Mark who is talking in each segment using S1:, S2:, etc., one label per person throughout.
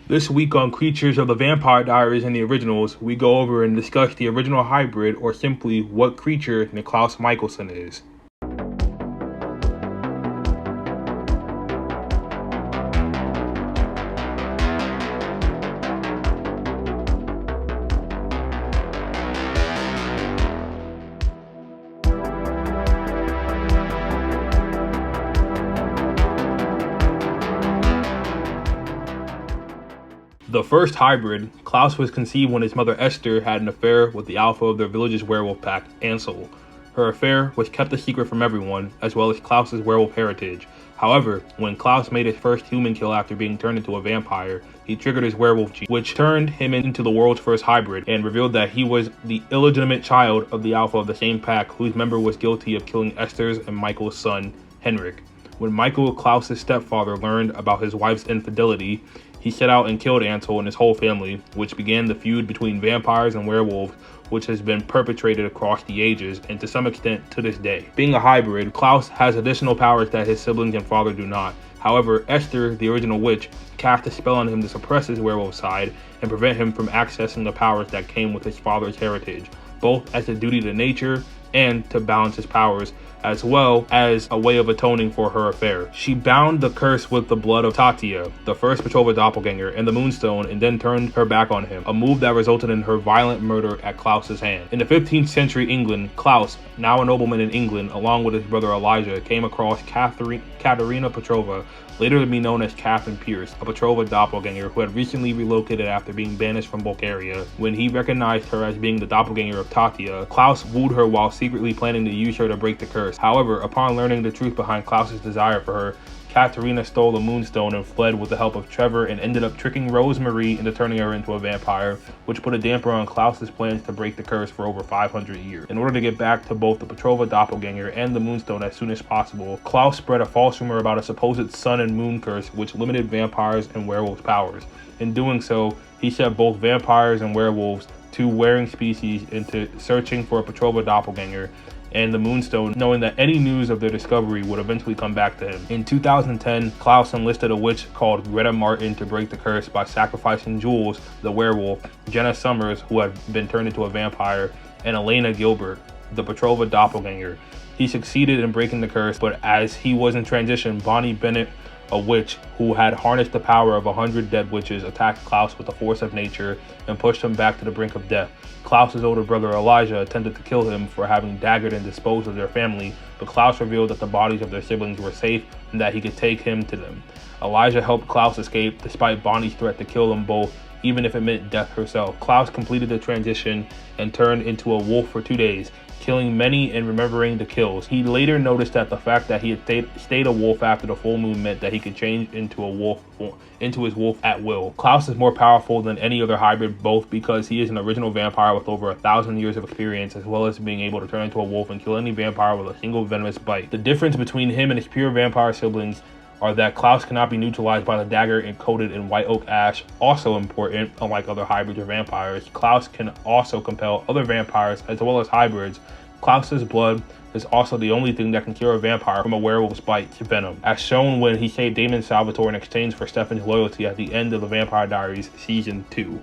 S1: This week on Creatures of the Vampire Diaries and the Originals, we go over and discuss the original hybrid, or simply what creature Niklaus Mikaelson is. The first hybrid, Klaus, was conceived when his mother Esther had an affair with the alpha of their village's werewolf pack, Ansel. Her affair was kept a secret from everyone, as well as Klaus's werewolf heritage. However, when Klaus made his first human kill after being turned into a vampire, he triggered his werewolf gene, which turned him into the world's first hybrid, and revealed that he was the illegitimate child of the alpha of the same pack, whose member was guilty of killing Esther's and Michael's son, Henrik. When Michael, Klaus's stepfather, learned about his wife's infidelity, he set out and killed Ansel and his whole family, which began the feud between vampires and werewolves, which has been perpetrated across the ages and to some extent to this day. Being a hybrid, Klaus has additional powers that his siblings and father do not. However, Esther, the original witch, cast a spell on him to suppress his werewolf side and prevent him from accessing the powers that came with his father's heritage, both as a duty to nature and to balance his powers, as well as a way of atoning for her affair. She bound the curse with the blood of Tatia, the first betrothed doppelganger, and the Moonstone, and then turned her back on him, a move that resulted in her violent murder at Klaus's hand. In the 15th century England, Klaus, now a nobleman in England, along with his brother Elijah, came across Katerina Petrova, later to be known as Catherine Pierce, a betrothed doppelganger who had recently relocated after being banished from Bulgaria. When he recognized her as being the doppelganger of Tatia, Klaus wooed her while secretly planning to use her to break the curse. However, upon learning the truth behind Klaus's desire for her, Katerina stole the Moonstone and fled with the help of Trevor, and ended up tricking Rosemarie into turning her into a vampire, which put a damper on Klaus's plans to break the curse for over 500 years. In order to get back to both the betrothed doppelganger and the Moonstone as soon as possible, Klaus spread a false rumor about a supposed sun and moon curse which limited vampires and werewolves' powers. In doing so, he set both vampires and werewolves, two warring species, into searching for a betrothed doppelganger and the Moonstone, knowing that any news of their discovery would eventually come back to him. In 2010, Klaus enlisted a witch called Greta Martin to break the curse by sacrificing Jules, the werewolf, Jenna Summers, who had been turned into a vampire, and Elena Gilbert, the betrothed doppelganger. He succeeded in breaking the curse, but as he was in transition, Bonnie Bennett, a witch who had harnessed the power of 100 dead witches, attacked Klaus with the force of nature and pushed him back to the brink of death. Klaus's older brother Elijah attempted to kill him for having daggered and disposed of their family, but Klaus revealed that the bodies of their siblings were safe and that he could take him to them. Elijah helped Klaus escape despite Bonnie's threat to kill them both, even if it meant death herself. Klaus completed the transition and turned into a wolf for 2 days, killing many and remembering the kills. He later noticed that the fact that he had stayed a wolf after the full moon meant that he could change into his wolf at will. Klaus is more powerful than any other hybrid, both because he is an original vampire with over 1,000 years of experience, as well as being able to turn into a wolf and kill any vampire with a single venomous bite. The difference between him and his pure vampire siblings are that Klaus cannot be neutralized by the dagger encoded in white oak ash. Also important, unlike other hybrids or vampires, Klaus can also compel other vampires as well as hybrids. Klaus's blood is also the only thing that can cure a vampire from a werewolf's bite, venom, as shown when he saved Stefan Salvatore in exchange for Stefan's loyalty at the end of the Vampire Diaries Season 2.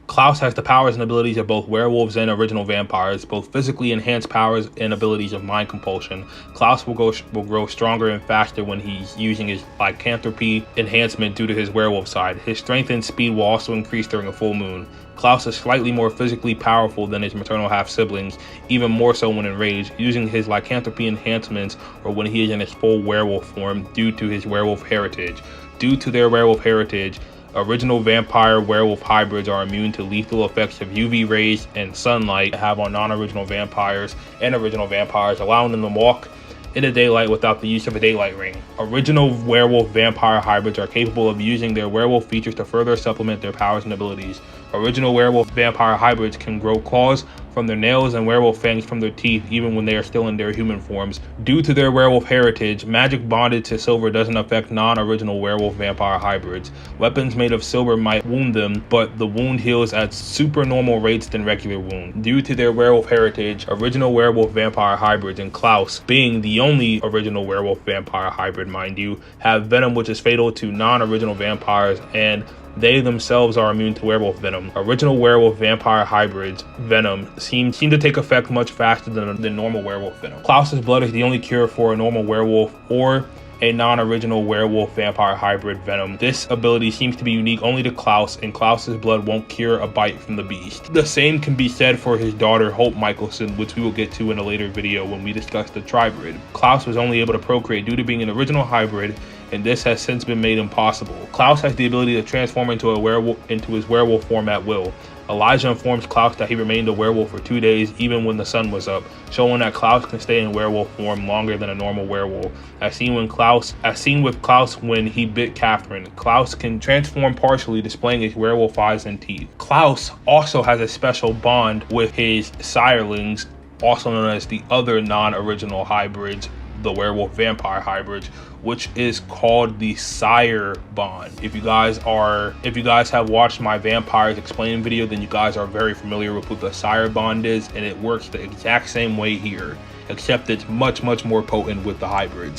S1: Klaus has the powers and abilities of both werewolves and original vampires, both physically enhanced powers and abilities of mind compulsion. Klaus will grow stronger and faster when he's using his lycanthropy enhancement due to his werewolf side. His strength and speed will also increase during a full moon. Klaus is slightly more physically powerful than his maternal half-siblings, even more so when enraged, using his lycanthropy enhancements or when he is in his full werewolf form due to his werewolf heritage. Due to their werewolf heritage, original vampire werewolf hybrids are immune to lethal effects of UV rays and sunlight have on non-original vampires and original vampires, allowing them to walk in the daylight without the use of a daylight ring. Original werewolf vampire hybrids are capable of using their werewolf features to further supplement their powers and abilities. Original werewolf vampire hybrids can grow claws, from their nails and werewolf fangs from their teeth even when they are still in their human forms. Due to their werewolf heritage, magic bonded to silver doesn't affect non-original werewolf vampire hybrids. Weapons made of silver might wound them, but the wound heals at supernormal rates than regular wound. Due to their werewolf heritage, original werewolf vampire hybrids and Klaus, being the only original werewolf vampire hybrid mind you, have venom which is fatal to non-original vampires, and they themselves are immune to werewolf venom. Original werewolf vampire hybrids venom seem to take effect much faster than normal werewolf venom. Klaus's blood is the only cure for a normal werewolf or a non-original werewolf vampire hybrid venom. This ability seems to be unique only to Klaus, and Klaus's blood won't cure a bite from the beast. The same can be said for his daughter Hope Mikaelson, which we will get to in a later video when we discuss the tribrid. Klaus was only able to procreate due to being an original hybrid, and this has since been made impossible. Klaus has the ability to transform into his werewolf form at will. Elijah informs Klaus that he remained a werewolf for 2 days even when the sun was up, showing that Klaus can stay in werewolf form longer than a normal werewolf. As seen with Klaus when he bit Catherine, Klaus can transform partially, displaying his werewolf eyes and teeth. Klaus also has a special bond with his sirelings, also known as the other non-original hybrids, the werewolf vampire hybrids, which is called the sire bond. If you guys have watched my vampires explaining video, then you guys are very familiar with what the sire bond is, and it works the exact same way here, except it's much more potent with the hybrids.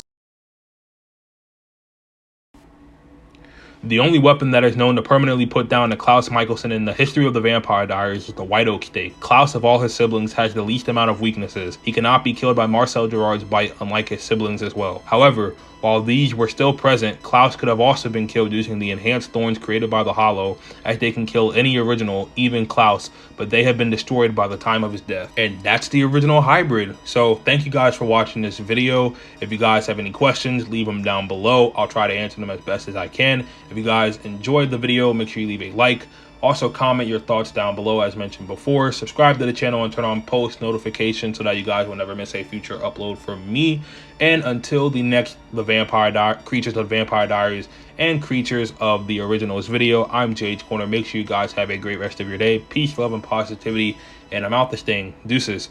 S1: The only weapon that is known to permanently put down to Klaus Mikaelson in the history of the Vampire Diaries is the White Oak Stake. Klaus, of all his siblings, has the least amount of weaknesses. He cannot be killed by Marcel Gerard's bite, unlike his siblings as well. However, while these were still present, Klaus could have also been killed using the enhanced thorns created by the Hollow, as they can kill any original, even Klaus, but they have been destroyed by the time of his death. And that's the original hybrid. So thank you guys for watching this video. If you guys have any questions, leave them down below. I'll try to answer them as best as I can. If you guys enjoyed the video, make sure you leave a like. Also, comment your thoughts down below as mentioned before. Subscribe to the channel and turn on post notifications so that you guys will never miss a future upload from me. And until the next Creatures of the Vampire Diaries and Creatures of the Originals video, I'm Jades Corner. Make sure you guys have a great rest of your day. Peace, love, and positivity. And I'm out this thing. Deuces.